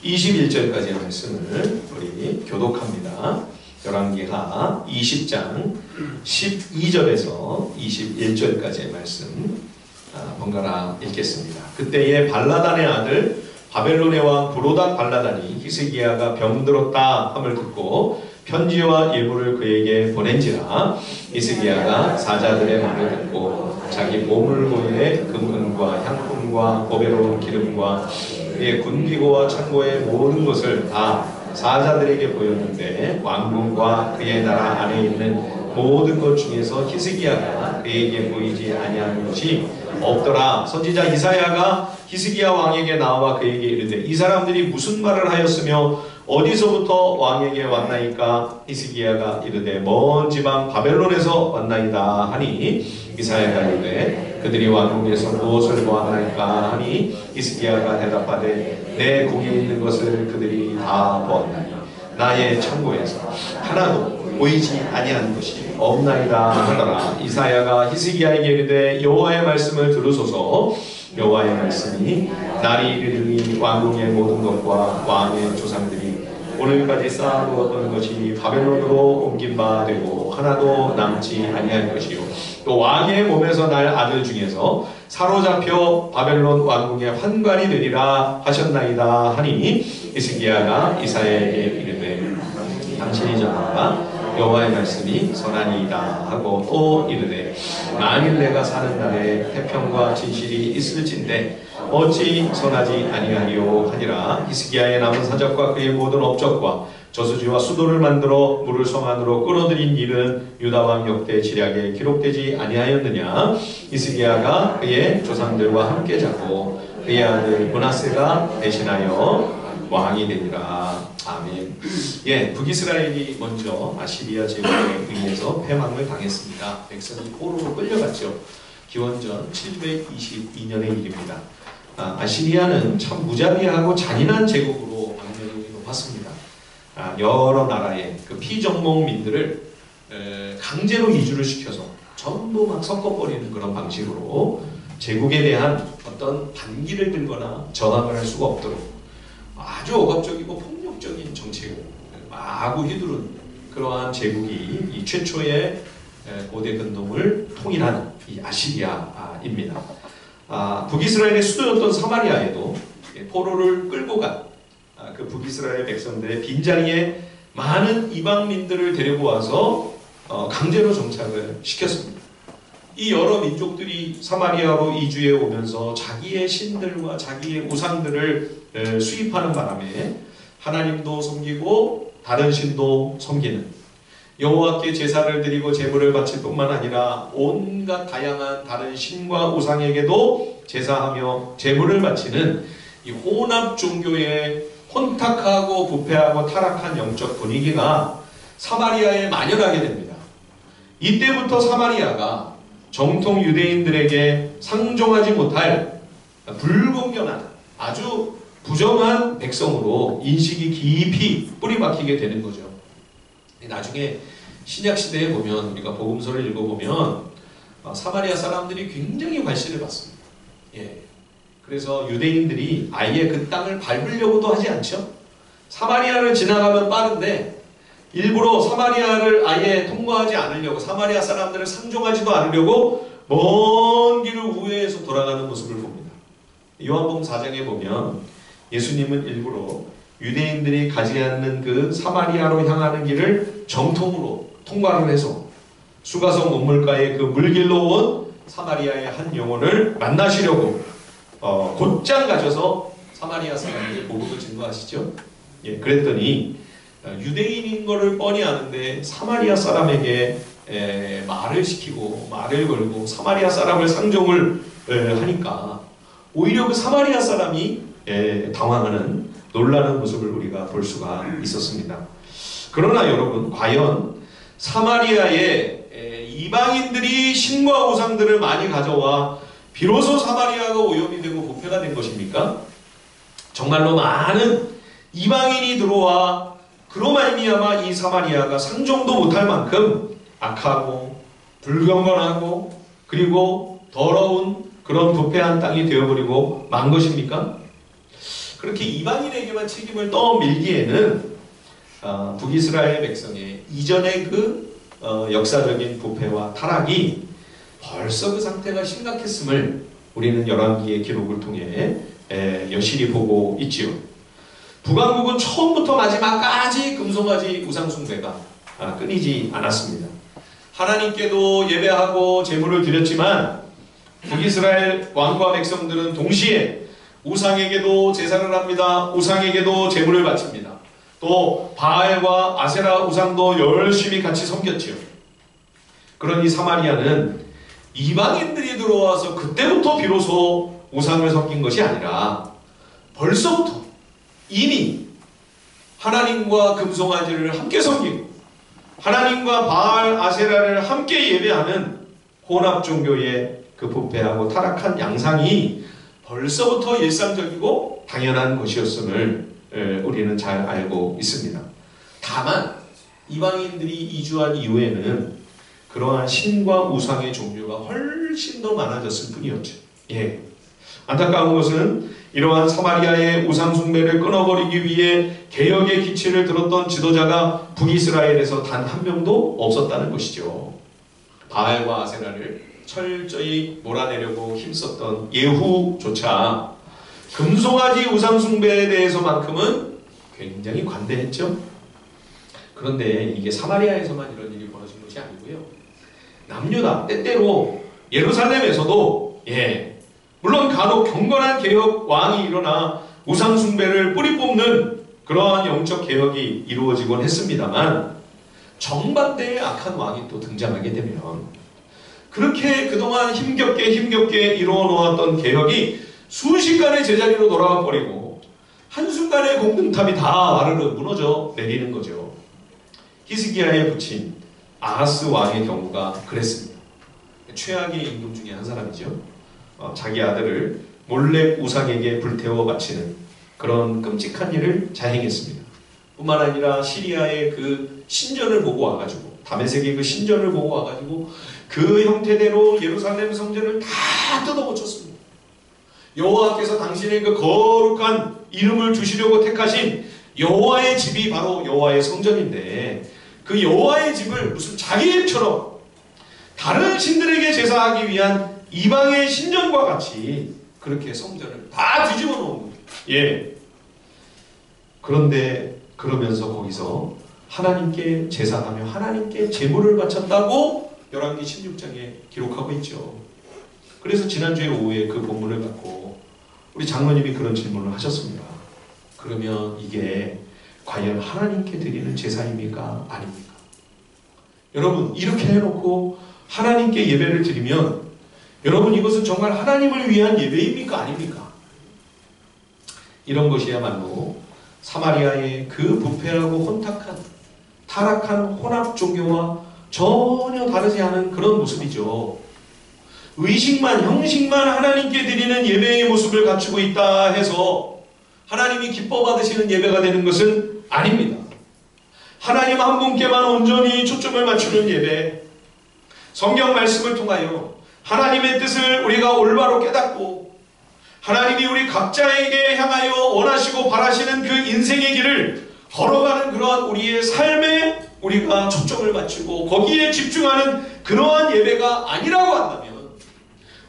21절까지의 말씀을 우리 교독합니다. 열왕기하 20장 12절에서 21절까지의 말씀 번갈아 읽겠습니다. 그때에 발라단의 아들 바벨론의 왕 브로닥 발라단이 히스기야가 병들었다 함을 듣고 편지와 일부를 그에게 보낸지라. 히스기야가 사자들의 말을 듣고 자기 보물고에 금은과 향품과 보배로운 기름과 그의 군기고와 창고의 모든 것을 다 사자들에게 보였는데 왕궁과 그의 나라 안에 있는 모든 것 중에서 히스기야가 그에게 보이지 아니한 것이 없더라. 선지자 이사야가 히스기야 왕에게 나와 그에게 이르되 이 사람들이 무슨 말을 하였으며 어디서부터 왕에게 왔나이까? 히스기야가 이르되 먼 지방 바벨론에서 왔나이다 하니 이사야가 이르되 그들이 왕궁에서 무엇을 보았나이까 하니 히스기야가 대답하되 내 궁에 있는 것을 그들이 다 보았나니 나의 창고에서 하나도 보이지 아니한 것이 없나이다 하더라. 이사야가 히스기야에게 이르되 여호와의 말씀을 들으소서. 여호와의 말씀이 날이 이르니 왕궁의 모든 것과 왕의 조상들이 오늘까지 쌓아두었던 것이 바벨론으로 옮긴 바 되고 하나도 남지 아니할 것이요 또 왕의 몸에서 날 아들 중에서 사로잡혀 바벨론 왕궁의 환관이 되리라 하셨나이다 하니 히스기야가 이사야에게 이르되 당신이 전하라 여호와의 말씀이 선하니이다 하고 또 이르되 만일 내가 사는 날에 태평과 진실이 있을진데 어찌 선하지 아니하리요 하니라. 히스기야의 남은 사적과 그의 모든 업적과 저수지와 수도를 만들어 물을 성 안으로 끌어들인 일은 유다왕 역대 지략에 기록되지 아니하였느냐. 히스기야가 그의 조상들과 함께 자고 그의 아들 므낫세가 대신하여 왕이 되니라. 아멘. 예, 북이스라엘이 먼저 아시리아 제국에 의해서 패망을 당했습니다. 백성이 포로로 끌려갔죠. 기원전 722년의 일입니다. 아시리아는 참 무자비하고 잔인한 제국으로 악명이 높았습니다. 여러 나라의 그 피정복민들을 강제로 이주를 시켜서 전부 막 섞어버리는 그런 방식으로 제국에 대한 어떤 반기를 들거나 저항을 할 수가 없도록 아주 억압적이고 폭력적인 정책을 마구 휘두른 그러한 제국이 이 최초의 고대 근동을 통일한 이 아시리아입니다. 북이스라엘의 수도였던 사마리아에도 포로를 끌고 간 그 북이스라엘 백성들의 빈자리에 많은 이방민들을 데리고 와서 강제로 정착을 시켰습니다. 이 여러 민족들이 사마리아로 이주해 오면서 자기의 신들과 자기의 우상들을 수입하는 바람에 하나님도 섬기고 다른 신도 섬기는 여호와께 제사를 드리고 제물을 바칠 뿐만 아니라 온갖 다양한 다른 신과 우상에게도 제사하며 제물을 바치는 이 혼합 종교의 혼탁하고 부패하고 타락한 영적 분위기가 사마리아에 만연하게 됩니다. 이때부터 사마리아가 정통 유대인들에게 상종하지 못할 불공견한 아주 부정한 백성으로 인식이 깊이 뿌리박히게 되는 거죠. 나중에 신약시대에 보면 우리가 복음서를 읽어보면 사마리아 사람들이 굉장히 관심을 받습니다. 예. 그래서 유대인들이 아예 그 땅을 밟으려고도 하지 않죠. 사마리아를 지나가면 빠른데 일부러 사마리아를 아예 통과하지 않으려고 사마리아 사람들을 상종하지도 않으려고 먼 길을 우회해서 돌아가는 모습을 봅니다. 요한복음 4장에 보면 예수님은 일부러 유대인들이 가지 않는 그 사마리아로 향하는 길을 정통으로 통과를 해서 수가성 우물가의 그 물길로 온 사마리아의 한 영혼을 만나시려고 곧장 가셔서 사마리아 사람에게 복음을 증거하시죠. 예, 그랬더니 유대인인 거를 뻔히 아는데 사마리아 사람에게 말을 시키고 말을 걸고 사마리아 사람을 상종을 하니까 오히려 그 사마리아 사람이 당황하는 놀라는 모습을 우리가 볼 수가 있었습니다. 그러나 여러분, 과연 사마리아에 이방인들이 신과 우상들을 많이 가져와 비로소 사마리아가 오염이 되고 부패가 된 것입니까? 정말로 많은 이방인이 들어와 그로 말미암아 이 사마리아가 상종도 못할 만큼 악하고 불경건하고 그리고 더러운 그런 부패한 땅이 되어버리고 만 것입니까? 그렇게 이방인에게만 책임을 떠밀기에는 북이스라엘 백성의 이전의 그 역사적인 부패와 타락이 벌써 그 상태가 심각했음을 우리는 열왕기의 기록을 통해 여실히 보고 있지요. 북왕국은 처음부터 마지막까지 금송아지 우상숭배가 끊이지 않았습니다. 하나님께도 예배하고 제물을 드렸지만 북이스라엘 왕과 백성들은 동시에 우상에게도 제사를 합니다. 우상에게도 제물을 바칩니다. 또 바알과 아세라 우상도 열심히 같이 섬겼지요. 그러니 사마리아는 이방인들이 들어와서 그때부터 비로소 우상을 섬긴 것이 아니라 벌써부터 이미 하나님과 금송아지를 함께 섬기고 하나님과 바알 아세라를 함께 예배하는 혼합 종교의 그 부패하고 타락한 양상이 벌써부터 일상적이고 당연한 것이었음을 우리는 잘 알고 있습니다. 다만 이방인들이 이주한 이후에는 그러한 신과 우상의 종류가 훨씬 더 많아졌을 뿐이었죠. 예. 안타까운 것은 이러한 사마리아의 우상 숭배를 끊어버리기 위해 개혁의 기치를 들었던 지도자가 북이스라엘에서 단 한 명도 없었다는 것이죠. 바알과 아세라를 철저히 몰아내려고 힘썼던 예후조차 금송아지 우상 숭배에 대해서만큼은 굉장히 관대했죠. 그런데 이게 사마리아에서만 이런 일이 벌어진 것이 아니고요. 남유다 때때로 예루살렘에서도 물론 간혹 경건한 개혁 왕이 일어나 우상 숭배를 뿌리 뽑는 그러한 영적 개혁이 이루어지곤 했습니다만 정반대의 악한 왕이 또 등장하게 되면 그렇게 그동안 힘겹게 이루어 놓았던 개혁이 순식간에 제자리로 돌아가 버리고 한순간에 공든탑이 다 와르르 무너져 내리는 거죠. 히스기야의 부친 아하스 왕의 경우가 그랬습니다. 최악의 임금 중에 한 사람이죠. 자기 아들을 몰래 우상에게 불태워 바치는 그런 끔찍한 일을 자행했습니다. 뿐만 아니라 시리아의 그 신전을 보고 와가지고 다메섹의 그 신전을 보고 와가지고 그 형태대로 예루살렘 성전을 다 뜯어고쳤습니다. 여호와께서 당신의 그 거룩한 이름을 두시려고 택하신 여호와의 집이 바로 여호와의 성전인데 그 여호와의 집을 무슨 자기 집처럼 다른 신들에게 제사하기 위한 이방의 신전과 같이 그렇게 성전을 다 뒤집어 놓은 거예요. 예. 그런데 그러면서 거기서 하나님께 제사하며 하나님께 제물을 바쳤다고 열왕기 16장에 기록하고 있죠. 그래서 지난주에 오후에 그 본문을 갖고 우리 장로님이 그런 질문을 하셨습니다. 그러면 이게 과연 하나님께 드리는 제사입니까? 아닙니까? 여러분 이렇게 해놓고 하나님께 예배를 드리면 여러분 이것은 정말 하나님을 위한 예배입니까? 아닙니까? 이런 것이야말로 사마리아의 그 부패하고 혼탁한 타락한 혼합 종교와 전혀 다르지 않은 그런 모습이죠. 의식만 형식만 하나님께 드리는 예배의 모습을 갖추고 있다 해서 하나님이 기뻐 받으시는 예배가 되는 것은 아닙니다. 하나님 한 분께만 온전히 초점을 맞추는 예배, 성경 말씀을 통하여 하나님의 뜻을 우리가 올바로 깨닫고 하나님이 우리 각자에게 향하여 원하시고 바라시는 그 인생의 길을 걸어가는 그러한 우리의 삶에 우리가 초점을 맞추고 거기에 집중하는 그러한 예배가 아니라고 한다면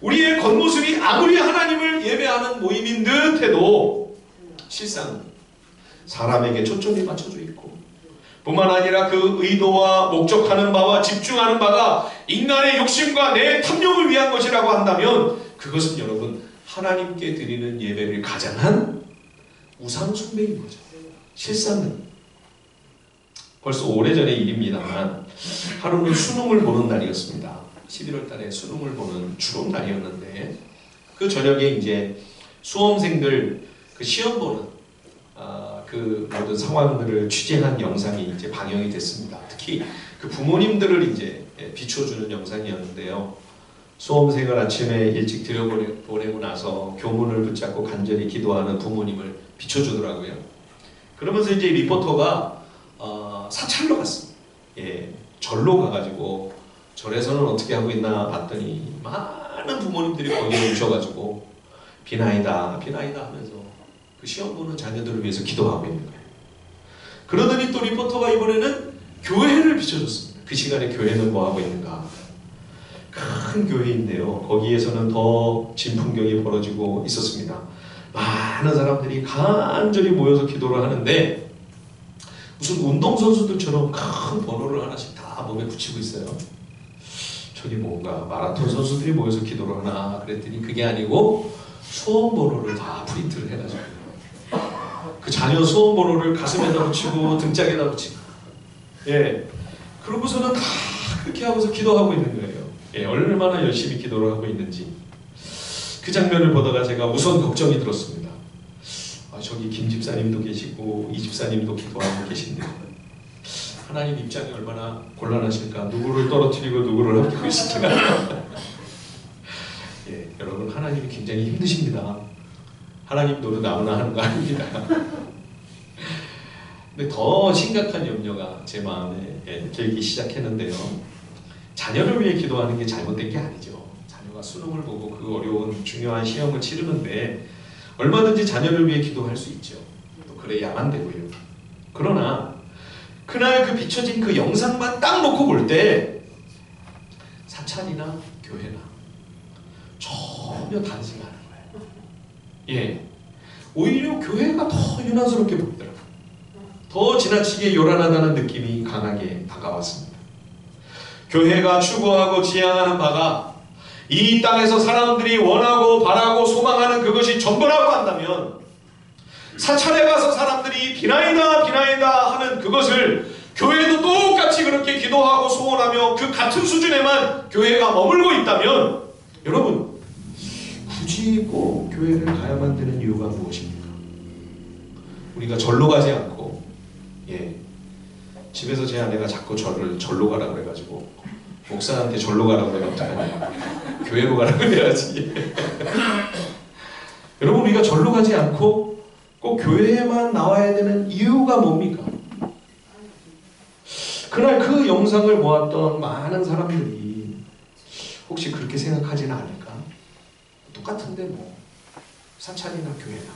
우리의 겉모습이 아무리 하나님을 예배하는 모임인 듯 해도 실상 사람에게 초점이 맞춰져 있고 뿐만 아니라 그 의도와 목적하는 바와 집중하는 바가 인간의 욕심과 내 탐욕을 위한 것이라고 한다면 그것은 여러분 하나님께 드리는 예배를 가장한 우상 숭배인 거죠. 실상은 벌써 오래전의 일입니다만 하루는 수능을 보는 날이었습니다. 11월 달에 수능을 보는 주로 날이었는데 그 저녁에 이제 수험생들 그 시험 보는 그 모든 상황들을 취재한 영상이 이제 방영이 됐습니다. 특히 그 부모님들을 이제 비춰주는 영상이었는데요. 수험생을 아침에 일찍 들여보내고 나서 교문을 붙잡고 간절히 기도하는 부모님을 비춰주더라고요. 그러면서 이제 리포터가 사찰로 갔습니다. 예, 절로 가가지고 절에서는 어떻게 하고 있나 봤더니 많은 부모님들이 거기에 오셔가지고 비나이다 비나이다 하면서 그 시험 보는 자녀들을 위해서 기도하고 있는 거예요. 그러더니 또 리포터가 이번에는 교회를 비춰줬습니다. 그 시간에 교회는 뭐 하고 있는가? 큰 교회인데요. 거기에서는 더 진풍경이 벌어지고 있었습니다. 많은 사람들이 간절히 모여서 기도를 하는데 무슨 운동선수들처럼 큰 번호를 하나씩 다 몸에 붙이고 있어요. 저기 뭔가 마라톤 선수들이 모여서 기도를 하나 그랬더니 그게 아니고 소원 번호를 다 프린트를 해가지고 그 자녀 소원 번호를 가슴에다 붙이고 등짝에다 붙이고 예 그러고서는 다 그렇게 하고서 기도하고 있는 거예요. 예, 얼마나 열심히 기도를 하고 있는지 그 장면을 보다가 제가 우선 걱정이 들었습니다. 저기 김 집사님도 계시고 이 집사님도 기도하고 계신데 하나님 입장이 얼마나 곤란하실까? 누구를 떨어뜨리고 누구를 합기고 있을까? 예, 여러분 하나님이 굉장히 힘드십니다. 하나님 노릇 아무나 하는 거 아닙니다. 근데 더 심각한 염려가 제 마음에 들기 시작했는데요. 자녀를 위해 기도하는 게 잘못된 게 아니죠. 자녀가 수능을 보고 그 어려운 중요한 시험을 치르는데 얼마든지 자녀를 위해 기도할 수 있죠. 또 그래야만 되고요. 그러나 그날 그 비춰진 그 영상만 딱 놓고 볼 때 사찰이나 교회나 전혀 다르지가 않은 거예요. 예, 오히려 교회가 더 유난스럽게 보이더라고요. 더 지나치게 요란하다는 느낌이 강하게 다가왔습니다. 교회가 추구하고 지향하는 바가 이 땅에서 사람들이 원하고 바라고 소망하는 그것이 전부라고 한다면 사찰에 가서 사람들이 비나이다 비나이다 하는 그것을 교회도 똑같이 그렇게 기도하고 소원하며 그 같은 수준에만 교회가 머물고 있다면 여러분 굳이 꼭 교회를 가야만 되는 이유가 무엇입니까? 우리가 절로 가지 않고 집에서 제 아내가 자꾸 저를 절로 가라고 그래가지고 목사한테 절로 가라고 그러면 어떡하냐. 교회로 가라고 해야지. 여러분 우리가 절로 가지 않고 꼭 교회에만 나와야 되는 이유가 뭡니까? 그날 그 영상을 보았던 많은 사람들이 혹시 그렇게 생각하지는 않을까? 똑같은데 뭐 사찰이나 교회나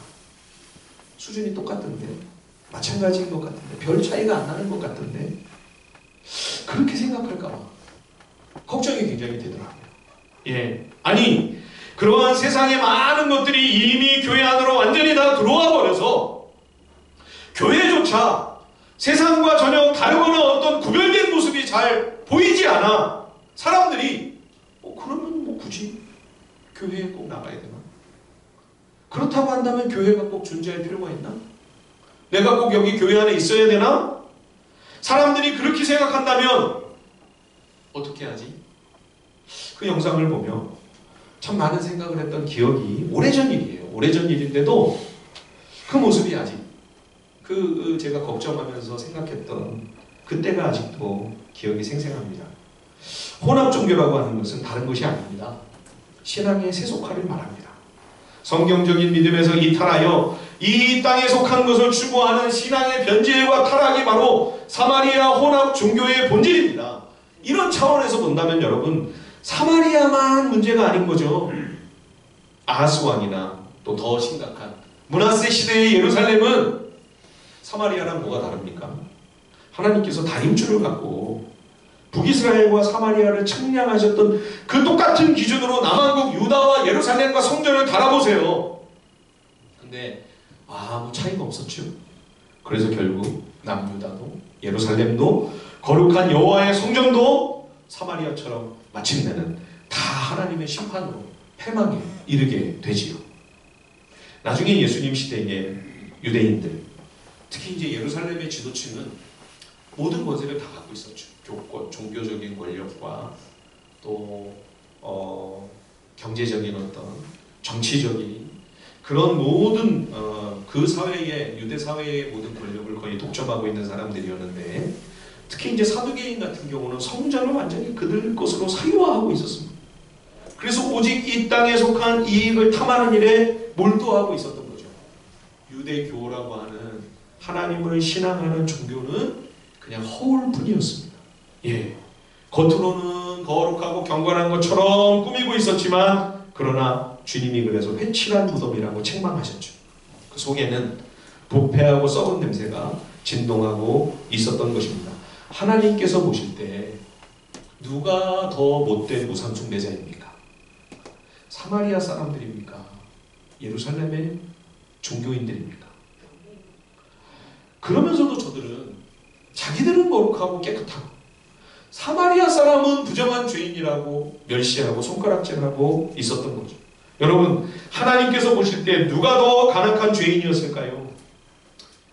수준이 똑같은데 마찬가지인 것 같은데 별 차이가 안 나는 것 같은데 그렇게 생각할까 봐 걱정이 굉장히 되더라고요. 예, 아니 그러한 세상의 많은 것들이 이미 교회 안으로 완전히 다 들어와 버려서 교회조차 세상과 전혀 다르거나 어떤 구별된 모습이 잘 보이지 않아 사람들이 그러면 뭐 굳이 교회에 꼭 나가야 되나? 그렇다고 한다면 교회가 꼭 존재할 필요가 있나? 내가 꼭 여기 교회 안에 있어야 되나? 사람들이 그렇게 생각한다면 어떻게 하지? 그 영상을 보며 참 많은 생각을 했던 기억이 오래전 일이에요. 오래전 일인데도 그 모습이 아직 제가 걱정하면서 생각했던 그때가 아직도 기억이 생생합니다. 혼합 종교라고 하는 것은 다른 것이 아닙니다. 신앙의 세속화를 말합니다. 성경적인 믿음에서 이탈하여 이 땅에 속한 것을 추구하는 신앙의 변질과 타락이 바로 사마리아 혼합 종교의 본질입니다. 이런 차원에서 본다면 여러분 사마리아만 문제가 아닌 거죠. 아하스 왕이나 또 더 심각한 므낫세 시대의 예루살렘은 사마리아랑 뭐가 다릅니까? 하나님께서 다림줄을 갖고 북이스라엘과 사마리아를 측량하셨던 그 똑같은 기준으로 남한국 유다와 예루살렘과 성전을 달아보세요. 근데 아무 차이가 없었죠. 그래서 결국 남유다도 예루살렘도 거룩한 여호와의 성전도 사마리아처럼 마침내는 다 하나님의 심판으로 패망에 이르게 되지요. 나중에 예수님 시대에 유대인들, 특히 이제 예루살렘의 지도층은 모든 권세를 다 갖고 있었죠. 교권, 종교적인 권력과 또 경제적인 어떤 정치적인 그런 모든 그 사회의 유대 사회의 모든 권력을 거의 독점하고 있는 사람들이었는데 특히 이제 사두개인 같은 경우는 성전을 완전히 그들 것으로 사유화하고 있었습니다. 그래서 오직 이 땅에 속한 이익을 탐하는 일에 몰두하고 있었던 거죠. 유대교라고 하는 하나님을 신앙하는 종교는 그냥 허울뿐이었습니다. 예, 겉으로는 거룩하고 경건한 것처럼 꾸미고 있었지만 그러나 주님이 그래서 회칠한 무덤이라고 책망하셨죠. 그 속에는 부패하고 썩은 냄새가 진동하고 있었던 것입니다. 하나님께서 보실 때 누가 더 못된 우상숭배자입니까? 사마리아 사람들입니까? 예루살렘의 종교인들입니까? 그러면서도 저들은 자기들은 거룩하고 깨끗하고 사마리아 사람은 부정한 죄인이라고 멸시하고 손가락질하고 있었던 거죠. 여러분, 하나님께서 보실 때 누가 더 간악한 죄인이었을까요?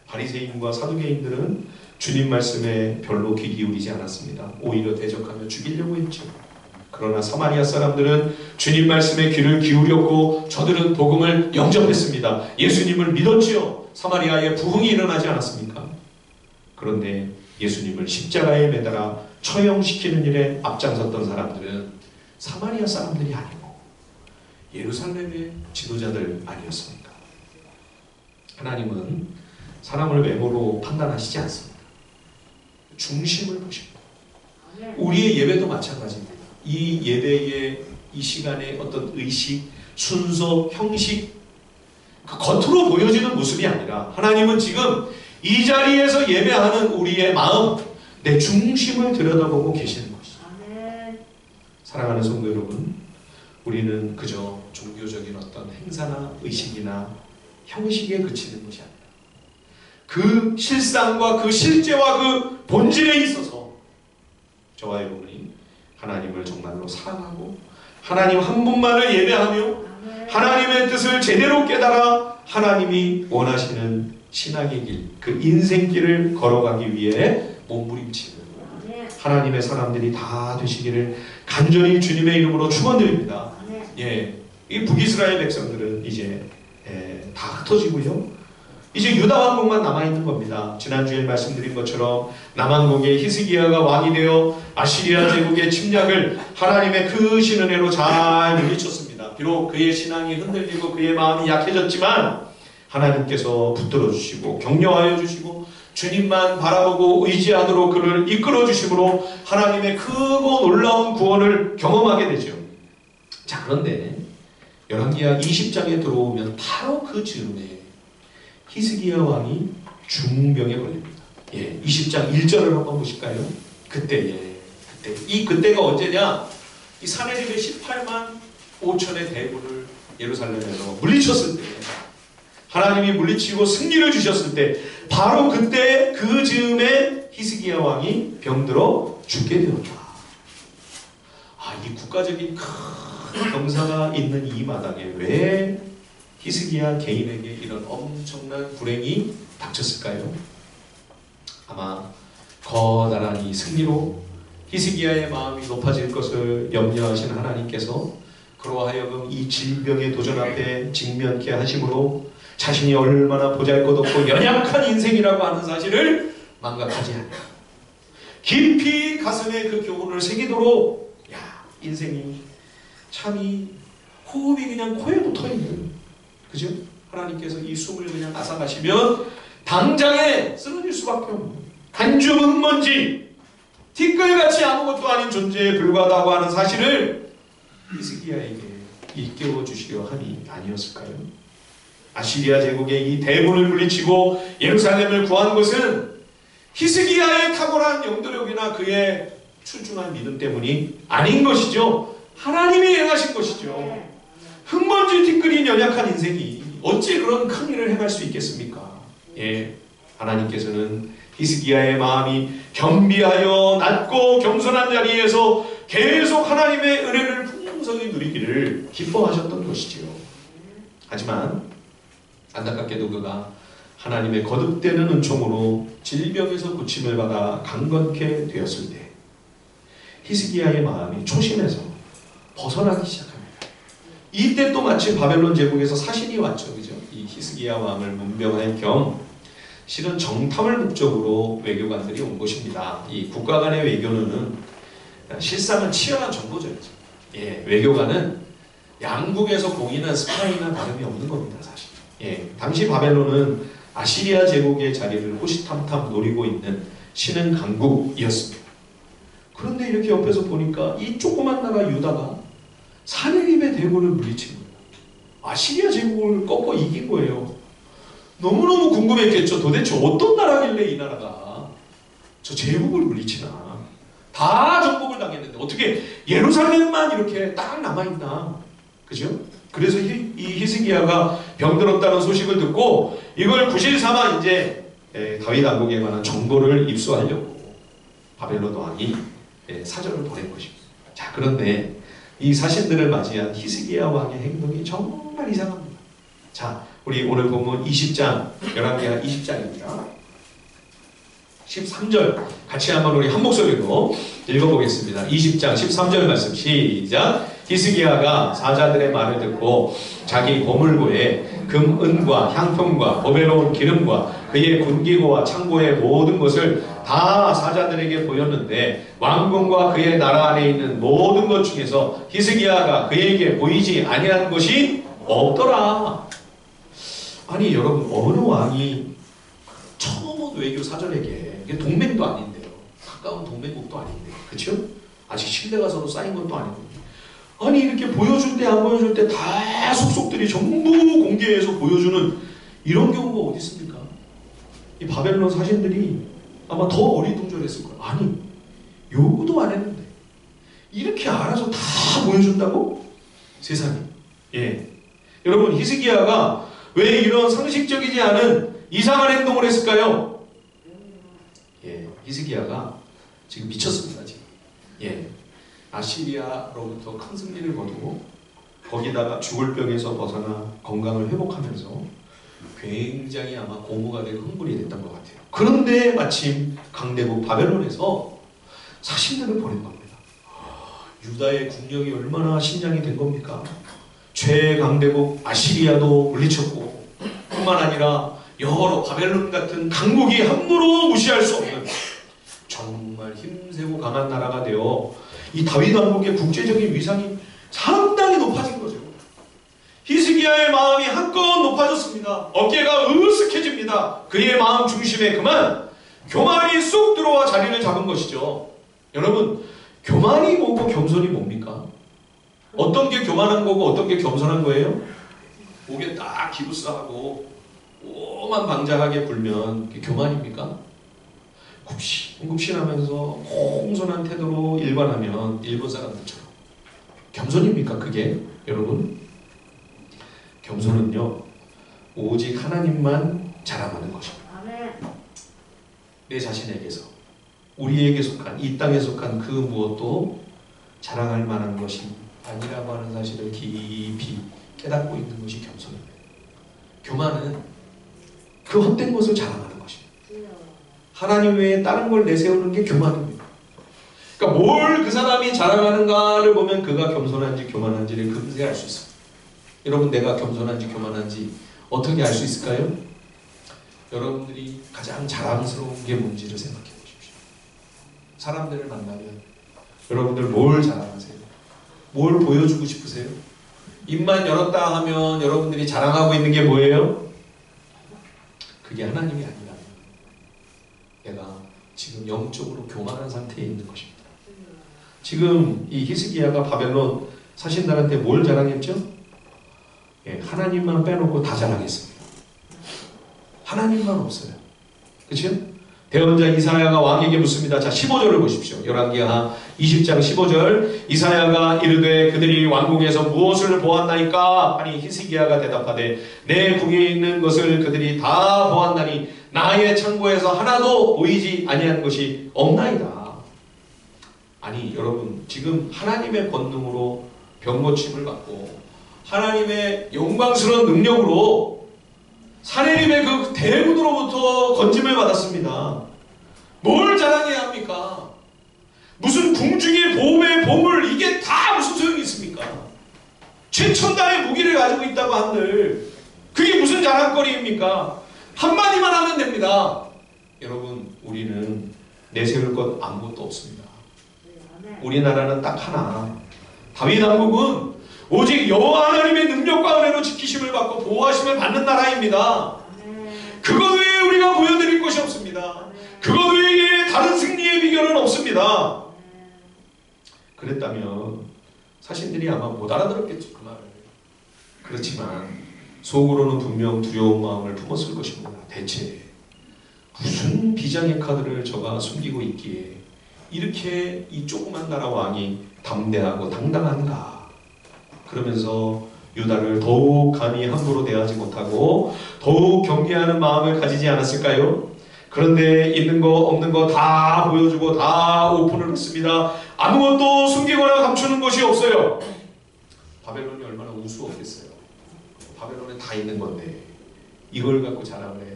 바리새인과 사두개인들은 주님 말씀에 별로 귀 기울이지 않았습니다. 오히려 대적하며 죽이려고 했죠. 그러나 사마리아 사람들은 주님 말씀에 귀를 기울였고 저들은 복음을 영접했습니다. 예수님을 믿었지요. 사마리아에 부흥이 일어나지 않았습니까? 그런데 예수님을 십자가에 매달아 처형시키는 일에 앞장섰던 사람들은 사마리아 사람들이 아니고 예루살렘의 지도자들 아니었습니까? 하나님은 사람을 외모로 판단하시지 않습니다. 중심을 보십니다. 우리의 예배도 마찬가지입니다. 이 예배의 이 시간의 어떤 의식, 순서, 형식, 그 겉으로 보여지는 모습이 아니라 하나님은 지금 이 자리에서 예배하는 우리의 마음, 내 중심을 들여다보고 계시는 것이죠. 사랑하는 성도 여러분, 우리는 그저 종교적인 어떤 행사나 의식이나 형식에 그치는 것이 아니라 그 실상과 그 실제와 그 본질에 있어서 저와 여러분이 하나님을 정말로 사랑하고 하나님 한 분만을 예배하며 하나님의 뜻을 제대로 깨달아 하나님이 원하시는 신앙의 길, 그 인생길을 걸어가기 위해 몸부림치는 하나님의 사람들이 다 되시기를 간절히 주님의 이름으로 축원드립니다. 예, 이 북이스라엘 백성들은 이제 다 흩어지고요. 이제 유다 왕국만 남아있는 겁니다. 지난주에 말씀드린 것처럼 남왕국의 히스기야가 왕이 되어 아시리아 제국의 침략을 하나님의 크신 은혜로 잘 물리쳤습니다. 비록 그의 신앙이 흔들리고 그의 마음이 약해졌지만 하나님께서 붙들어 주시고 격려하여 주시고 주님만 바라보고 의지하도록 그를 이끌어 주심으로 하나님의 크고 놀라운 구원을 경험하게 되죠. 자, 그런데 열왕기하 20장에 들어오면 바로 그 즈음에 히스기야 왕이 중병에 걸립니다. 예, 20장 1절을 한번 보실까요? 그때가 언제냐? 이 사내립의 18만 5천의 대군을 예루살렘에서 물리쳤을 때, 하나님이 물리치고 승리를 주셨을 때, 바로 그때 그 즈음에 히스기야 왕이 병들어 죽게 되었다. 이 국가적인 큰 병사가 있는 이 마당에 왜 히스기야 개인에게 이런 엄청난 불행이 닥쳤을까요? 아마 거다란 이 승리로 히스기야의 마음이 높아질 것을 염려하신 하나님께서 그로 하여금 이 질병의 도전 앞에 직면케 하심으로 자신이 얼마나 보잘것없고 연약한 인생이라고 하는 사실을 망각하지 않아 깊이 가슴에 그 교훈을 새기도록 인생이 참이 호흡이 그냥 코에 붙어있는, 그죠? 하나님께서 이 숨을 그냥 앗아가시면 당장에 쓰러질 수밖에 없는 한줌 흙먼지, 티끌같이 아무것도 아닌 존재에 불과하다고 하는 사실을 히스기야에게 일깨워 주시려 함이 아니었을까요? 아시리아 제국의 이 대군을 물리치고 예루살렘을 구한 것은 히스기야의 탁월한 영도력이나 그의 출중한 믿음 때문이 아닌 것이죠. 하나님이 행하신 것이죠. 흙먼지 티끌인 연약한 인생이 어찌 그런 큰 일을 행할 수 있겠습니까? 예, 하나님께서는 히스기야의 마음이 겸비하여 낮고 겸손한 자리에서 계속 하나님의 은혜를 풍성히 누리기를 기뻐하셨던 것이지요. 하지만 안타깝게도 그가 하나님의 거듭되는 은총으로 질병에서 고침을 받아 강건케 되었을 때 히스기야의 마음이 초심에서 벗어나기 시작합니다. 이때 또 마치 바벨론 제국에서 사신이 왔죠. 그죠? 이 히스기야 왕을 문병할 겸 실은 정탐을 목적으로 외교관들이 온 것입니다. 이 국가 간의 외교는 실상은 치열한 정보전이죠. 예, 외교관은 양국에서 공인한 스파이나 다름이 없는 겁니다, 사실. 예, 당시 바벨론은 아시리아 제국의 자리를 호시탐탐 노리고 있는 신흥 강국이었습니다. 그런데 이렇게 옆에서 보니까 이 조그만 나라 유다가 사내립의 대군을 물리친 거예요. 아시리아 제국을 꺾어 이긴 거예요. 너무너무 궁금했겠죠. 도대체 어떤 나라길래 이 나라가 저 제국을 물리치나. 다 정복을 당했는데 어떻게 예루살렘만 이렇게 딱 남아있나. 그죠? 그래서 이 히스기야가 병들었다는 소식을 듣고 이걸 구실삼아 이제 다윗 왕국에 관한 정보를 입수하려고 바벨론 왕이 사절을 보낸 것입니다. 자, 그런데 이 사신들을 맞이한 히스기야 왕의 행동이 정말 이상합니다. 자, 우리 오늘 본문 20장, 열왕기하 20장입니다. 13절 같이 한번 우리 한 목소리로 읽어보겠습니다. 20장 13절 말씀 시작. 히스기야가 사자들의 말을 듣고 자기 보물고에 금, 은과 향품과 보배로운 기름과 그의 군기고와 창고의 모든 것을 다 사자들에게 보였는데 왕궁과 그의 나라 안에 있는 모든 것 중에서 히스기야가 그에게 보이지 아니한 것이 없더라. 아니 여러분, 어느 왕이 처음 온 외교 사절에게, 이게 동맹도 아닌데요, 가까운 동맹국도 아닌데, 그렇죠? 아직 신뢰가 서로 쌓인 것도 아니고, 아니 이렇게 보여줄 때 안 보여줄 때 다 속속들이 전부 공개해서 보여주는 이런 경우가 어디 있습니까? 이 바벨론 사신들이 아마 더 어리둥절했을 거예요. 아니 요구도 안 했는데 이렇게 알아서 다 보여준다고? 세상에. 예, 여러분, 히스기야가 왜 이런 상식적이지 않은 이상한 행동을 했을까요? 예, 히스기야가 지금 미쳤습니다. 지금. 예, 아시리아로부터 큰 승리를 거두고 거기다가 죽을 병에서 벗어나 건강을 회복하면서 굉장히 아마 고무가 되고 흥분이 됐던 것 같아요. 그런데 마침 강대국 바벨론에서 사신들을 보낸 겁니다. 유다의 국력이 얼마나 신장이 된 겁니까? 최강대국 아시리아도 물리쳤고, 뿐만 아니라 여러 바벨론 같은 강국이 함부로 무시할 수 없는 정말 힘세고 강한 나라가 되어 이 다윗 왕국의 국제적인 위상이 상당히 높아진 거죠. 히스기야의 마음이 한껏 높아졌습니다. 어깨가 으쓱해집니다. 그의 마음 중심에 그만 교만이 쏙 들어와 자리를 잡은 것이죠. 여러분, 교만이 뭐고 겸손이 뭡니까? 어떤 게 교만한 거고 어떤 게 겸손한 거예요? 목에 딱 기부스하고 오만 방자하게 굴면 그게 교만입니까? 굽신굽신하면서 공손한 태도로 일관하면 일본 사람들처럼 겸손입니까? 그게 여러분, 겸손은요 오직 하나님만 자랑하는 것입니다. 내 자신에게서, 우리에게 속한, 이 땅에 속한 그 무엇도 자랑할 만한 것이 아니라고 하는 사실을 깊이 깨닫고 있는 것이 겸손입니다. 교만은 그 헛된 것을 자랑하는 것입니다. 하나님 외에 다른 걸 내세우는 게 교만입니다. 그러니까 뭘 그 사람이 자랑하는가를 보면 그가 겸손한지 교만한지를 금세 알 수 있습니다. 여러분, 내가 겸손한지 교만한지 어떻게 알 수 있을까요? 여러분들이 가장 자랑스러운 게 뭔지를 생각해 보십시오. 사람들을 만나면 여러분들 뭘 자랑하세요? 뭘 보여주고 싶으세요? 입만 열었다 하면 여러분들이 자랑하고 있는 게 뭐예요? 그게 하나님이 아니라면 내가 지금 영적으로 교만한 상태에 있는 것입니다. 지금 이 히스기야가 바벨론 사신들한테 뭘 자랑했죠? 예, 하나님만 빼놓고 다 자랑했습니다. 하나님만 없어요. 그렇죠? 대언자 이사야가 왕에게 묻습니다. 자, 15절을 보십시오. 열왕기하 20장 15절. 이사야가 이르되 그들이 왕궁에서 무엇을 보았나이까? 하니 히스기야가 대답하되 내 궁에 있는 것을 그들이 다 보았나니 나의 창고에서 하나도 보이지 아니한 것이 없나이다. 아니 여러분, 지금 하나님의 권능으로 병고침을 받고 하나님의 영광스러운 능력으로 사내림의 그 대군으로부터 건짐을 받았습니다. 뭘 자랑해야 합니까? 무슨 궁중의 보배, 보물, 이게 다 무슨 소용이 있습니까? 최첨단의 무기를 가지고 있다고 한들 그게 무슨 자랑거리입니까? 한마디만 하면 됩니다. 여러분, 우리는 내세울 것 아무것도 없습니다. 우리나라는 딱 하나, 다윗 왕국은 오직 여호와 하나님의 능력과 은혜로 지키심을 받고 보호하심을 받는 나라입니다. 그것 외에 우리가 보여드릴 것이 없습니다. 그것 외에 다른 승리의 비결은 없습니다. 그랬다면 사신들이 아마 못 알아들었겠죠, 그 말을. 그렇지만 속으로는 분명 두려운 마음을 품었을 것입니다. 대체 무슨 비장의 카드를 저가 숨기고 있기에 이렇게 이 조그만 나라 왕이 담대하고 당당한가? 그러면서 유다를 더욱 감히 함부로 대하지 못하고 더욱 경계하는 마음을 가지지 않았을까요? 그런데 있는 거 없는 거 다 보여주고 다 오픈을 했습니다. 아무것도 숨기거나 감추는 것이 없어요. 바벨론이 얼마나 우스웠겠어요. 바벨론에 다 있는 건데 이걸 갖고 자랑을 해.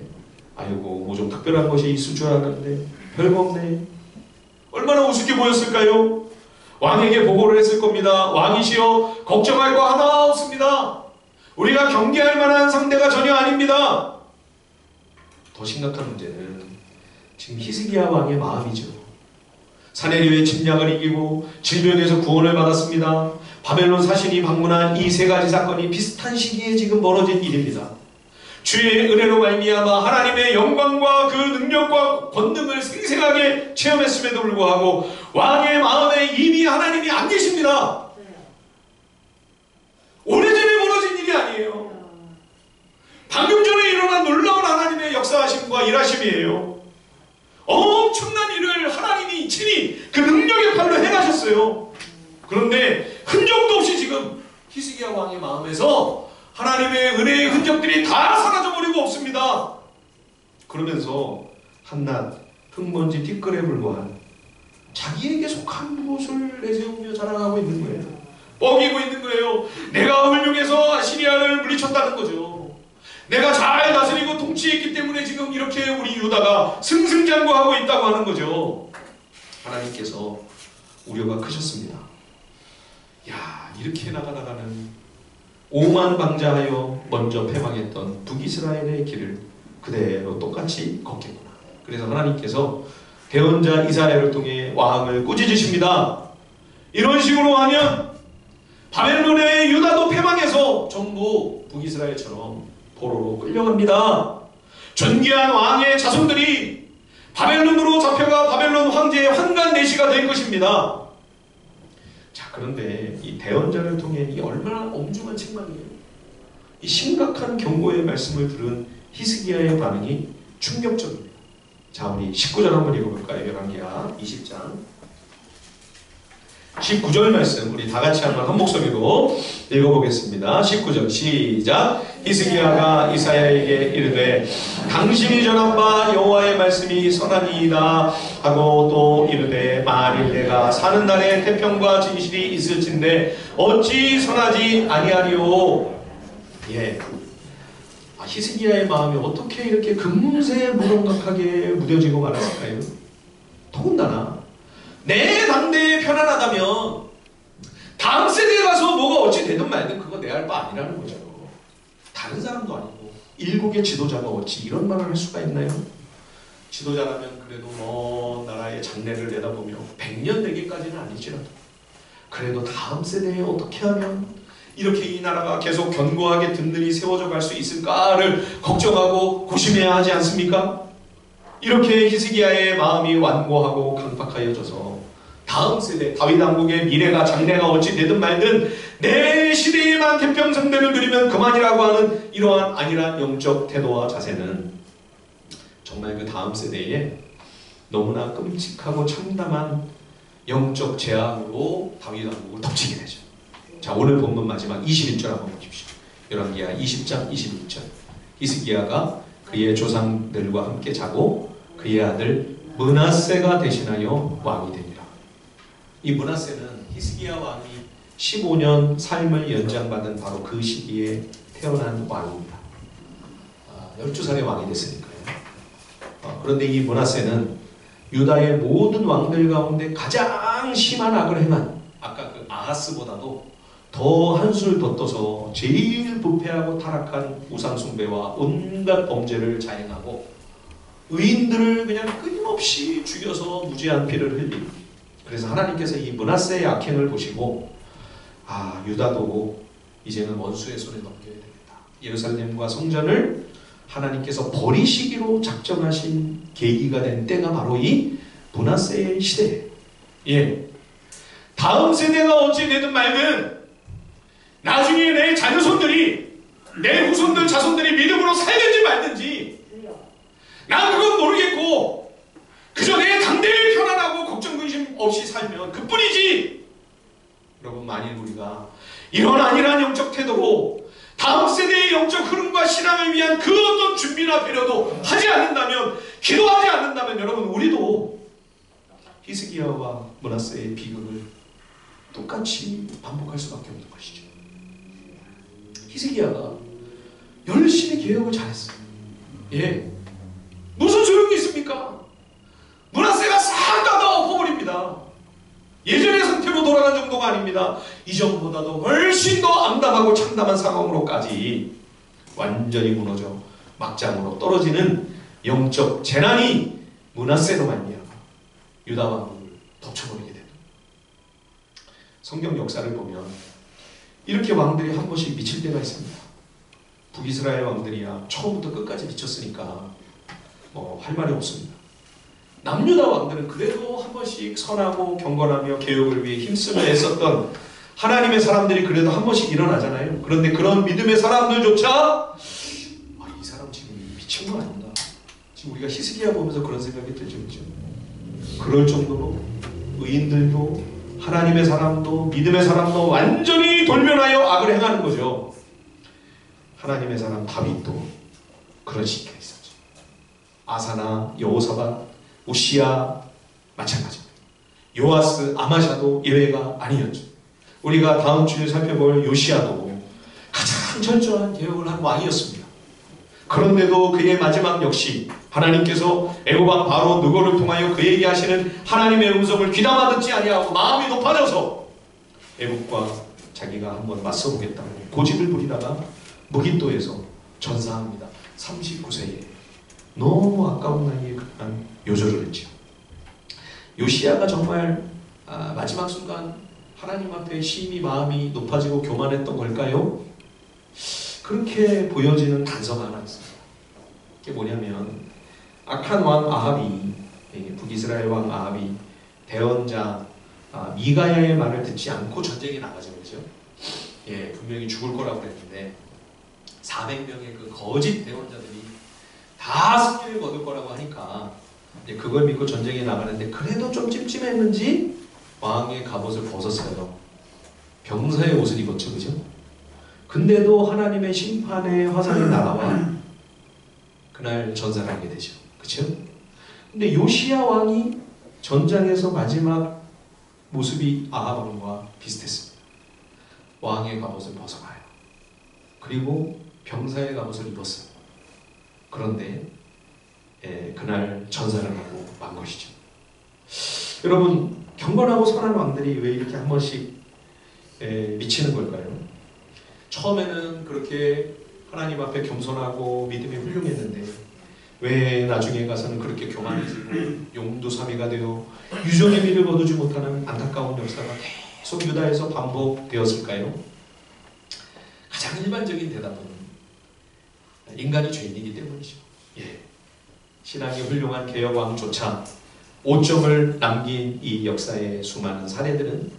아이고 뭐 좀 특별한 것이 있을 줄 알았는데 별거 없네. 얼마나 우습게 보였을까요? 왕에게 보고를 했을 겁니다. 왕이시여 걱정할 거 하나 없습니다. 우리가 경계할 만한 상대가 전혀 아닙니다. 더 심각한 문제는 지금 히스기야 왕의 마음이죠. 사내리오의 침략을 이기고 질병에서 구원을 받았습니다. 바벨론 사신이 방문한 이 세 가지 사건이 비슷한 시기에 지금 벌어진 일입니다. 주의 은혜로 말미암아 하나님의 영광과 그 능력과 권능을 생생하게 체험했음에도 불구하고 왕의 마음에 이미 하나님이 안 계십니다. 오래전에 벌어진 일이 아니에요. 방금 전에 일어난 놀라운 하나님의 역사하심과 일하심이에요. 엄청난 일을 하나님이 친히 그 능력의 팔로 행하셨어요. 그런데 흔적도 없이 지금 히스기야 왕의 마음에서 하나님의 은혜의 흔적들이 다 사라져버리고 없습니다. 그러면서 한낱 흙먼지 티끌에 불과한 자기에게 속한 곳을 내세우며 자랑하고 있는 거예요. 뻐기고 있는 거예요. 내가 훌륭해서 시리아를 물리쳤다는 거죠. 내가 잘 다스리고 통치했기 때문에 지금 이렇게 우리 유다가 승승장구하고 있다고 하는 거죠. 하나님께서 우려가 크셨습니다. 야, 이렇게 나가는 오만방자하여 먼저 패망했던 북이스라엘의 길을 그대로 똑같이 걷겠구나. 그래서 하나님께서 대언자 이사야를 통해 왕을 꾸짖으십니다. 이런 식으로 하면 바벨론의 유다도 패망해서 전부 북이스라엘처럼 포로로 끌려갑니다. 존귀한 왕의 자손들이 바벨론으로 잡혀가 바벨론 황제의 환관내시가 될 것입니다. 자, 그런데 이 대언자를 통해 이 얼마나 엄중한 책망이에요. 이 심각한 경고의 말씀을 들은 히스기야의 반응이 충격적입니다. 자, 우리 19절 한번 읽어볼까요? 열왕기하 20장 19절 말씀 우리 다 같이 한번 한 목소리로 읽어보겠습니다. 19절 시작. 히스기야가 이사야에게 이르되 당신이 전한 바 여호와의 말씀이 선하니이다 하고 또 이르되 만일 내가 사는 날에 태평과 진실이 있을진데 어찌 선하지 아니하리오. 예. 히스기야의 마음이 어떻게 이렇게 금세 무감각하게 무뎌지고 말았을까요? 더군다나 내 당대에 편안하다면 다음 세대에 가서 뭐가 어찌 되든 말든 그거 내 할 바 아니라는 거죠. 다른 사람도 아니고 일국의 지도자가 어찌 이런 말을 할 수가 있나요? 지도자라면 그래도 먼 나라의 장래를 내다보며 100년 되기까지는 아니지라도 그래도 다음 세대에 어떻게 하면 이렇게 이 나라가 계속 견고하게 든든히 세워져 갈 수 있을까를 걱정하고 고심해야 하지 않습니까? 이렇게 히스기야의 마음이 완고하고 강팍하여져서 다음 세대 다윗 왕국의 미래가 장래가 어찌 되든 말든 내 시대에만 태평성대를 누리면 그만이라고 하는 이러한 안일한 영적 태도와 자세는 정말 그 다음 세대에 너무나 끔찍하고 참담한 영적 재앙으로 다윗 왕국을 덮치게 되죠. 자, 오늘 본문 마지막 21절 한번 보십시오. 열왕기하 20장 21절. 히스기야가 그의 조상들과 함께 자고 그의 아들 므낫세가 대신하여 왕이 됩니다. 이 므낫세는 히스기야 왕이 15년 삶을 연장받은 바로 그 시기에 태어난 왕입니다. 12살의 왕이 됐으니까요. 그런데 이 므낫세는 유다의 모든 왕들 가운데 가장 심한 악을 행한 아까 그 아하스보다도 더 한술 더 떠서 제일 부패하고 타락한 우상숭배와 온갖 범죄를 자행하고 의인들을 그냥 끊임없이 죽여서 무지한 피를 흘린. 그래서 하나님께서 이 므낫세의 악행을 보시고 유다도 이제는 원수의 손에 넘겨야 되겠다. 예루살렘과 성전을 하나님께서 버리시기로 작정하신 계기가 된 때가 바로 이 므낫세의 시대예요. 예. 다음 세대가 어찌 되든 말든 나중에 내 자녀손들이 내 후손들 자손들이 믿음으로 살든지 말든지 난 그건 모르겠고 그저 내 당대에 편안하고 걱정 근심 없이 살면 그뿐이지. 여러분, 만일 우리가 이런 안일한 영적 태도로 다음 세대의 영적 흐름과 신앙을 위한 그 어떤 준비나 배려도 하지 않는다면, 기도하지 않는다면 여러분, 우리도 히스기야와 므낫세의 비극을 똑같이 반복할 수밖에 없는 것이죠. 히스기야가 열심히 개혁을 잘했어요. 예, 무슨 소용이 있습니까? 므낫세가 싹 다 엎어버립니다. 예전의 상태로 돌아간 정도가 아닙니다. 이전보다도 훨씬 더 암담하고 참담한 상황으로까지 완전히 무너져 막장으로 떨어지는 영적 재난이 므낫세로 말미암아 유다 왕국을 덮쳐버리게 됩니다. 성경 역사를 보면 이렇게 왕들이 한 번씩 미칠 때가 있습니다. 북이스라엘 왕들이야 처음부터 끝까지 미쳤으니까 할 말이 없습니다. 남유다 왕들은 그래도 한 번씩 선하고 경건하며 개혁을 위해 힘쓰며 애썼던 하나님의 사람들이 그래도 한 번씩 일어나잖아요. 그런데 그런 믿음의 사람들조차 이 사람 지금 미친 거 아닌가? 지금 우리가 히스기야 보면서 그런 생각이 들죠. 그렇죠? 그럴 정도로 의인들도 하나님의 사람도 믿음의 사람도 완전히 돌변하여 악을 행하는 거죠. 하나님의 사람 다윗도 그런 시기가 있었죠. 아사나 여호사밧 우시야 마찬가지입니다. 요아스, 아마샤도 예외가 아니었죠. 우리가 다음 주에 살펴볼 요시야도 가장 철저한 개혁을 한 왕이었습니다. 그런데도 그의 마지막 역시 하나님께서 애고방 바로 느고를 통하여 그에게 하시는 하나님의 음성을 귀담아 듣지 아니하고 마음이 높아져서 애국과 자기가 한번 맞서보겠다고 고집을 부리다가 무기또에서 전사합니다. 39세에 너무 아까운 나이에 그냥 요절을 했죠. 요시야가 정말 마지막 순간 하나님 앞에 심히 마음이 높아지고 교만했던 걸까요? 그렇게 보여지는 단서가 하나 있습니다. 그게 뭐냐면 악한 왕 아합이, 북이스라엘 왕 아합이 대언자 미가야의 말을 듣지 않고 전쟁에 나가죠. 그렇죠? 예, 분명히 죽을 거라고 그랬는데 400명의 그 거짓 대언자들이 다 승리를 거둘 거라고 하니까 그걸 믿고 전쟁에 나가는데 그래도 좀 찜찜했는지 왕의 갑옷을 벗었어요. 병사의 옷을 입었죠. 그죠? 근데도 하나님의 심판의 화살이 날아와 그날 전사를 하게 되죠. 그쵸? 근데 요시야 왕이 전장에서 마지막 모습이 아합 왕과 비슷했습니다. 왕의 갑옷을 벗어가요. 그리고 병사의 갑옷을 입었어요. 그런데 그날 전사를 하고 만 것이죠. 여러분, 경건하고 선한 왕들이 왜 이렇게 한 번씩 미치는 걸까요? 처음에는 그렇게 하나님 앞에 겸손하고 믿음이 훌륭했는데 왜 나중에 가서는 그렇게 교만해지고 용두사미가 되어 유종의 미를 거두지 못하는 안타까운 역사가 계속 유다에서 반복되었을까요? 가장 일반적인 대답은 인간이 죄인이기 때문이죠. 예. 신앙이 훌륭한 개혁왕조차 오점을 남긴 이 역사의 수많은 사례들은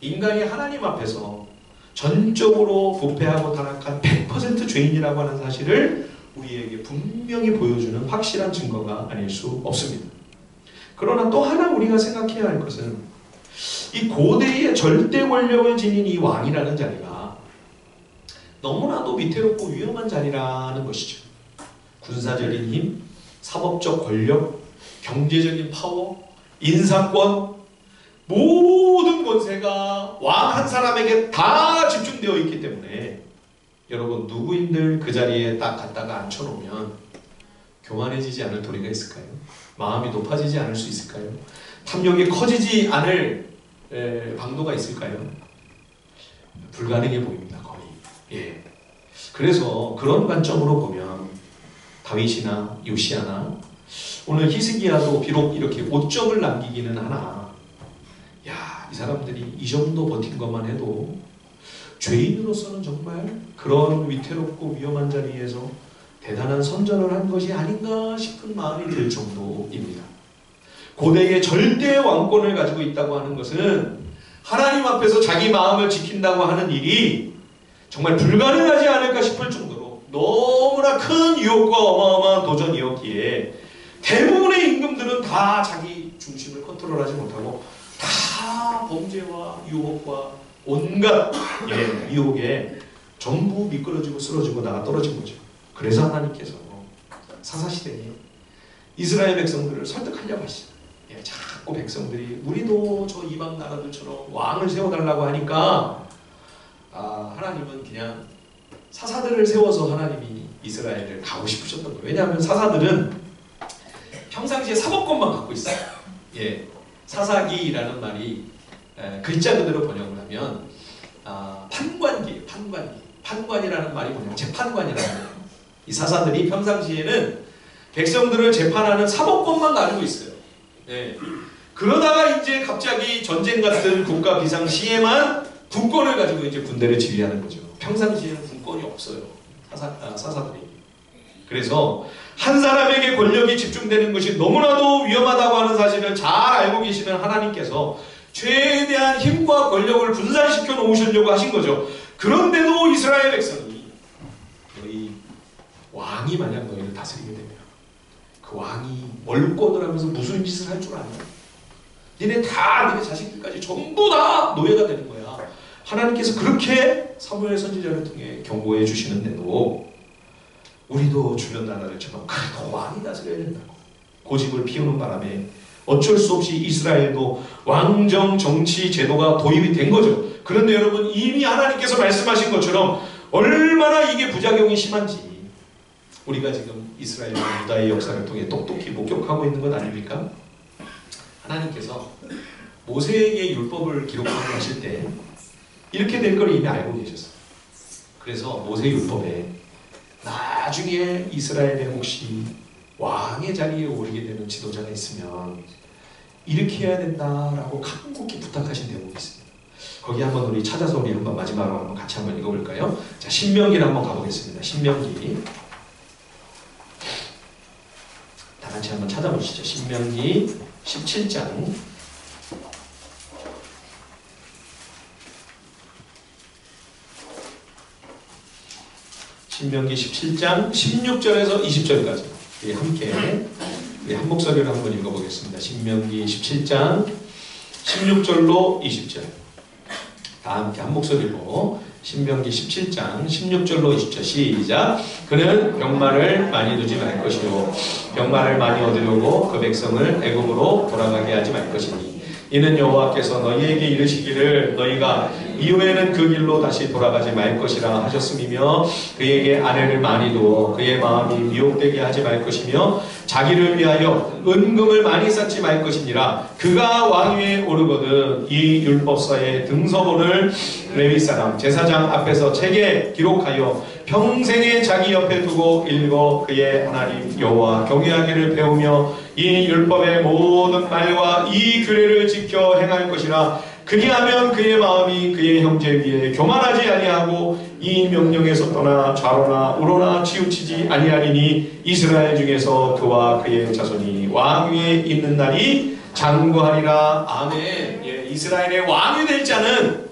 인간이 하나님 앞에서 전적으로 부패하고 타락한 100% 죄인이라고 하는 사실을 우리에게 분명히 보여주는 확실한 증거가 아닐 수 없습니다. 그러나 또 하나 우리가 생각해야 할 것은 이 고대의 절대 권력을 지닌 이 왕이라는 자리가 너무나도 위태롭고 위험한 자리라는 것이죠. 군사적인 힘, 사법적 권력, 경제적인 파워, 인사권, 모든 권세가 왕 한 사람에게 다 집중되어 있기 때문에 여러분, 누구인들 그 자리에 딱 갖다가 앉혀놓으면 교만해지지 않을 도리가 있을까요? 마음이 높아지지 않을 수 있을까요? 탐욕이 커지지 않을 방도가 있을까요? 불가능해 보입니다. 거의. 예. 그래서 그런 관점으로 보면 다윗이나 요시야나 오늘 히스기야도 비록 이렇게 오점을 남기기는 하나, 이 사람들이 이 정도 버틴 것만 해도 죄인으로서는 정말 그런 위태롭고 위험한 자리에서 대단한 선전을 한 것이 아닌가 싶은 마음이 들 정도입니다. 고대의 절대 왕권을 가지고 있다고 하는 것은 하나님 앞에서 자기 마음을 지킨다고 하는 일이 정말 불가능하지 않을까 싶을 정도로 너무나 큰 유혹과 어마어마한 도전이었기에 대부분의 임금들은 다 자기 중심을 컨트롤하지 못하고 다 범죄와 유혹과 온갖 유혹에 전부 미끄러지고 쓰러지고 나가 떨어진 거죠. 그래서 하나님께서 사사시대에 이스라엘 백성들을 설득하려고 하시죠. 자꾸 백성들이 우리도 저 이방 나라들처럼 왕을 세워달라고 하니까 하나님은 그냥 사사들을 세워서 하나님이 이스라엘을 가고 싶으셨던 거예요. 왜냐하면 사사들은 평상시에 사법권만 갖고 있어요. 사사기라는 말이 글자 그대로 번역을 하면 판관기예요. 판관이라는 말이 뭐냐면 재판관이라는 거예요. 이 사사들이 평상시에는 백성들을 재판하는 사법권만 가지고 있어요. 그러다가 이제 갑자기 전쟁 같은 국가 비상 시에만 군권을 가지고 이제 군대를 지휘하는 거죠. 평상시에는 군권이 없어요. 사사들이. 그래서 한 사람에게 권력이 집중되는 것이 너무나도 위험하다고 하는 사실을 잘 알고 계시는 하나님께서 최대한 힘과 권력을 분산시켜 놓으시려고 하신 거죠. 그런데도 이스라엘 백성이 너희 왕이 만약 너희를 다스리게 되면 그 왕이 멀권을 하면서 무슨 짓을 할 줄 아냐? 니네 자식들까지 전부 다 노예가 되는 거야. 하나님께서 그렇게 사무엘 선지자를 통해 경고해 주시는데도 우리도 주변 나라들처럼 그래도 왕이 다스려야 된다고 고집을 피우는 바람에 어쩔 수 없이 이스라엘도 왕정 정치 제도가 도입이 된 거죠. 그런데 여러분 이미 하나님께서 말씀하신 것처럼 얼마나 이게 부작용이 심한지 우리가 지금 이스라엘과 유다의 역사를 통해 똑똑히 목격하고 있는 것 아닙니까? 하나님께서 모세에게 율법을 기록하고 하실 때 이렇게 될 걸 이미 알고 계셨어요. 그래서 모세 율법에 나중에 이스라엘에 혹시 왕의 자리에 오르게 되는 지도자가 있으면 이렇게 해야 된다라고 간곡히 부탁하신 대목이 있습니다. 거기 한번 우리 찾아서 우리 한번 마지막으로 한번 같이 한번 읽어볼까요? 자, 신명기를 한번 가보겠습니다. 신명기 다 같이 한번 찾아보시죠. 신명기 17장 신명기 17장 16절에서 20절까지 우리 함께 우리 한 목소리로 한번 읽어보겠습니다. 신명기 17장 16절로 20절 다 함께 한 목소리로 신명기 17장 16절로 20절 시작. 그는 병마를 많이 두지 말 것이요 병마를 많이 얻으려고 그 백성을 애굽으로 돌아가게 하지 말 것이니 이는 여호와께서 너희에게 이르시기를 너희가 이후에는 그 길로 다시 돌아가지 말 것이라 하셨음이며 그에게 아내를 많이 두어 그의 마음이 미혹되게 하지 말 것이며 자기를 위하여 은금을 많이 쌓지 말 것이니라. 그가 왕위에 오르거든 이 율법서의 등서본을 레위 사람 제사장 앞에서 책에 기록하여 평생에 자기 옆에 두고 읽어 그의 하나님 여호와 경외하기를 배우며 이 율법의 모든 말과 이 규례를 지켜 행할 것이라. 그리하면 그의 마음이 그의 형제 위에 교만하지 아니하고 이 명령에서 떠나 좌로나 우로나 치우치지 아니하리니 이스라엘 중에서 그와 그의 자손이 왕위에 있는 날이 장구하리라. 아멘. 이스라엘의 왕이 될 자는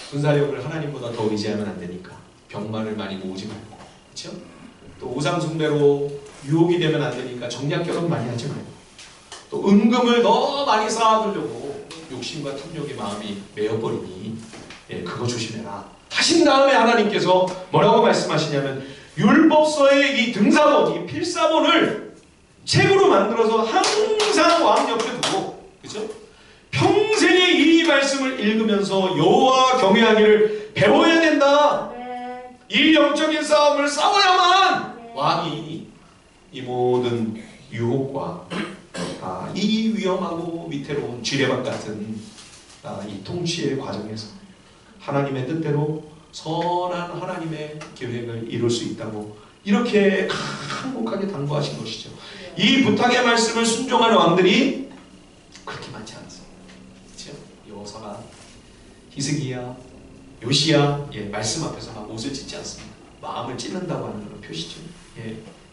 군사력을 하나님보다 더 의지하면 안 되니까 병마를 많이 모으지 말고, 그렇죠? 또 우상숭배로 유혹이 되면 안 되니까 정략 결혼 많이 하지 말고, 또 은금을 너무 많이 쌓아두려고 욕심과 탐욕의 마음이 메어버리니 그거 조심해라 하신 다음에 하나님께서 뭐라고 말씀하시냐면 율법서의 이 등사본, 이 필사본을 책으로 만들어서 항상 왕 옆에 두고, 그렇죠? 평생에 이 말씀을 읽으면서 여호와 경외하기를 배워야 된다. 이 영적인 싸움을 싸워야만 왕이 이 모든 유혹과 이 위험하고 위태로운 지뢰밭 같은 이 통치의 과정에서 하나님의 뜻대로 선한 하나님의 계획을 이룰 수 있다고 이렇게 강력하게 당부하신 것이죠. 이 부탁의 말씀을 순종하는 왕들이 그렇게 많지 않았어요. 그렇죠? 여호사밧, 히스기야, 요시야 말씀 앞에서 막 옷을 찢지 않습니다. 마음을 찢는다고 하는 그런 표시죠.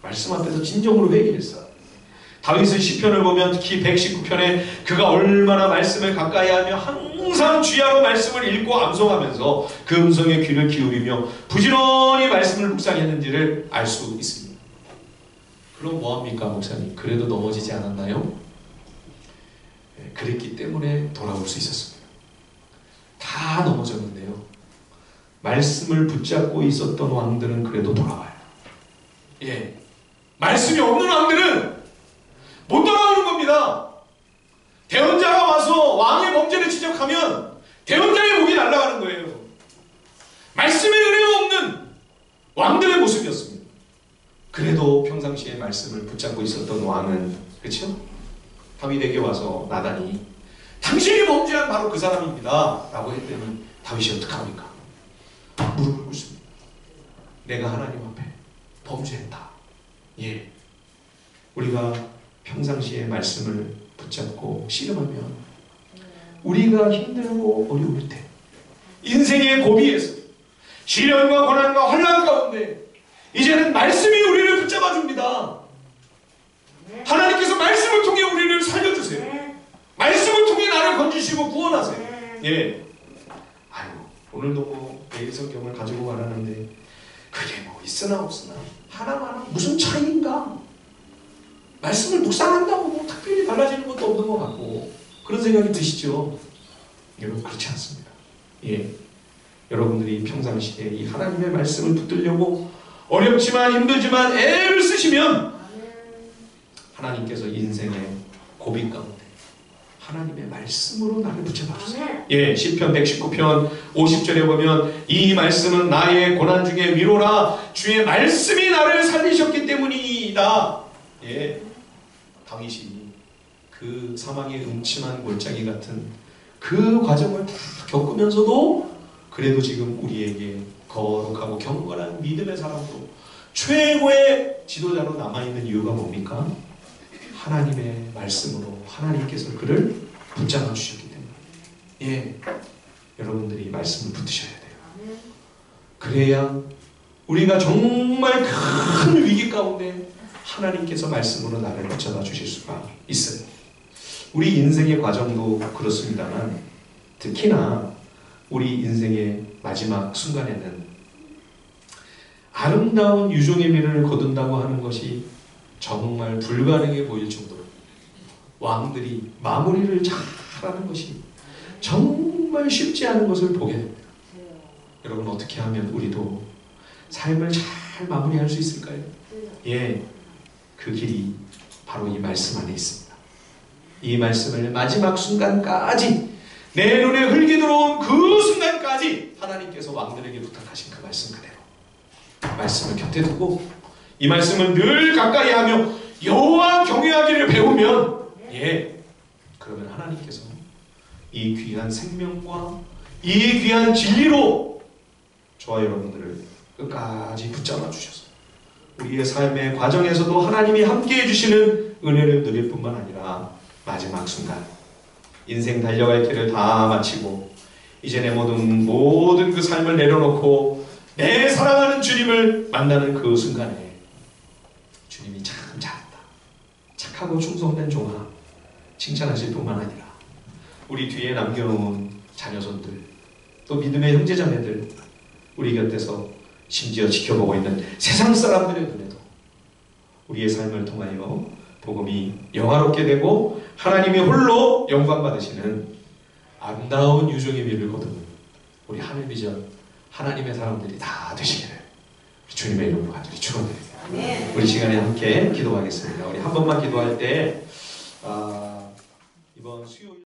말씀 앞에서 진정으로 회개했어요. 다윗의 시편을 보면 특히 119편에 그가 얼마나 말씀을 가까이 하며 항상 주야로 말씀을 읽고 암송하면서 그 음성에 귀를 기울이며 부지런히 말씀을 묵상했는지를 알 수 있습니다. 그럼 뭐합니까 목사님? 그래도 넘어지지 않았나요? 네, 그랬기 때문에 돌아올 수 있었습니다. 다 넘어졌는데요, 말씀을 붙잡고 있었던 왕들은 그래도 돌아와요. 예, 말씀이 없는 왕들은 못 돌아오는 겁니다. 대언자가 와서 왕의 범죄를 지적하면 대언자의 목이 날아가는 거예요. 말씀의 은혜가 없는 왕들의 모습이었습니다. 그래도 평상시에 말씀을 붙잡고 있었던 왕은, 그렇죠? 다윗에게 와서 나단이 당신이 범죄한 바로 그 사람입니다 라고 했더니 다윗이 어떡합니까? 무릎을 꿇습니다. 내가 하나님 앞에 범죄했다. 예, 우리가 평상시에 말씀을 붙잡고 씨름하면 우리가 힘들고 어려울 때, 인생의 고비에서 시련과 고난과 환난 가운데 이제는 말씀이 우리를 붙잡아 줍니다. 하나님께서 말씀을 통해 우리를 살려주세요. 말씀을 통해 나를 건지시고 구원하세요. 예. 아유, 오늘도 뭐 매일 성경을 가지고 말하는데 그게 뭐 있으나 없으나 하나마나 무슨 차이인가? 말씀을 묵상한다고 뭐 특별히 달라지는 것도 없는 것 같고 그런 생각이 드시죠? 여러분, 그렇지 않습니다. 예, 여러분들이 평상시에 이 하나님의 말씀을 붙들려고 어렵지만 힘들지만 애를 쓰시면 하나님께서 인생의 고비 가운데 하나님의 말씀으로 나를 붙잡아 주세요. 예, 시편 119편 50절에 보면 이 말씀은 나의 고난 중에 위로라, 주의 말씀이 나를 살리셨기 때문이다. 예, 다윗이 그 사망의 음침한 골짜기 같은 그 과정을 다 겪으면서도 그래도 지금 우리에게 거룩하고 경건한 믿음의 사람으로 최고의 지도자로 남아있는 이유가 뭡니까? 하나님의 말씀으로 하나님께서 그를 붙잡아 주셨기 때문에. 예, 여러분들이 말씀을 붙드셔야 돼요. 그래야 우리가 정말 큰 위기 가운데 하나님께서 말씀으로 나를 붙잡아 주실 수가 있어요. 우리 인생의 과정도 그렇습니다만 특히나 우리 인생의 마지막 순간에는 아름다운 유종의 미를 거둔다고 하는 것이 정말 불가능해 보일 정도로 왕들이 마무리를 잘하는 것이 정말 쉽지 않은 것을 보게 됩니다. 여러분, 어떻게 하면 우리도 삶을 잘 마무리할 수 있을까요? 예, 그 길이 바로 이 말씀 안에 있습니다. 이 말씀을 마지막 순간까지, 내 눈에 흙이 들어온 그 순간까지 하나님께서 왕들에게 부탁하신 그 말씀 그대로 말씀을 곁에 두고 이 말씀을 늘 가까이 하며 여호와 경외하기를 배우면, 예, 그러면 하나님께서 이 귀한 생명과 이 귀한 진리로 저와 여러분들을 끝까지 붙잡아 주셔서 우리의 삶의 과정에서도 하나님이 함께해 주시는 은혜를 누릴 뿐만 아니라 마지막 순간 인생 달려갈 길을 다 마치고 이제 내 모든 그 삶을 내려놓고 내 사랑하는 주님을 만나는 그 순간에 주님이 참 잘했다, 착하고 충성된 종아, 칭찬하실 뿐만 아니라 우리 뒤에 남겨놓은 자녀손들, 또 믿음의 형제자매들, 우리 곁에서 심지어 지켜보고 있는 세상 사람들의 눈에도 우리의 삶을 통하여 복음이 영화롭게 되고 하나님이 홀로 영광 받으시는 아름다운 유종의 미를 거두는 우리 하늘비전 하나님의 사람들이 다 되시기를 주님의 이름으로 간절히 축원드립니다. 우리 시간에 함께 기도하겠습니다. 우리 한 번만 기도할 때 이번 수요일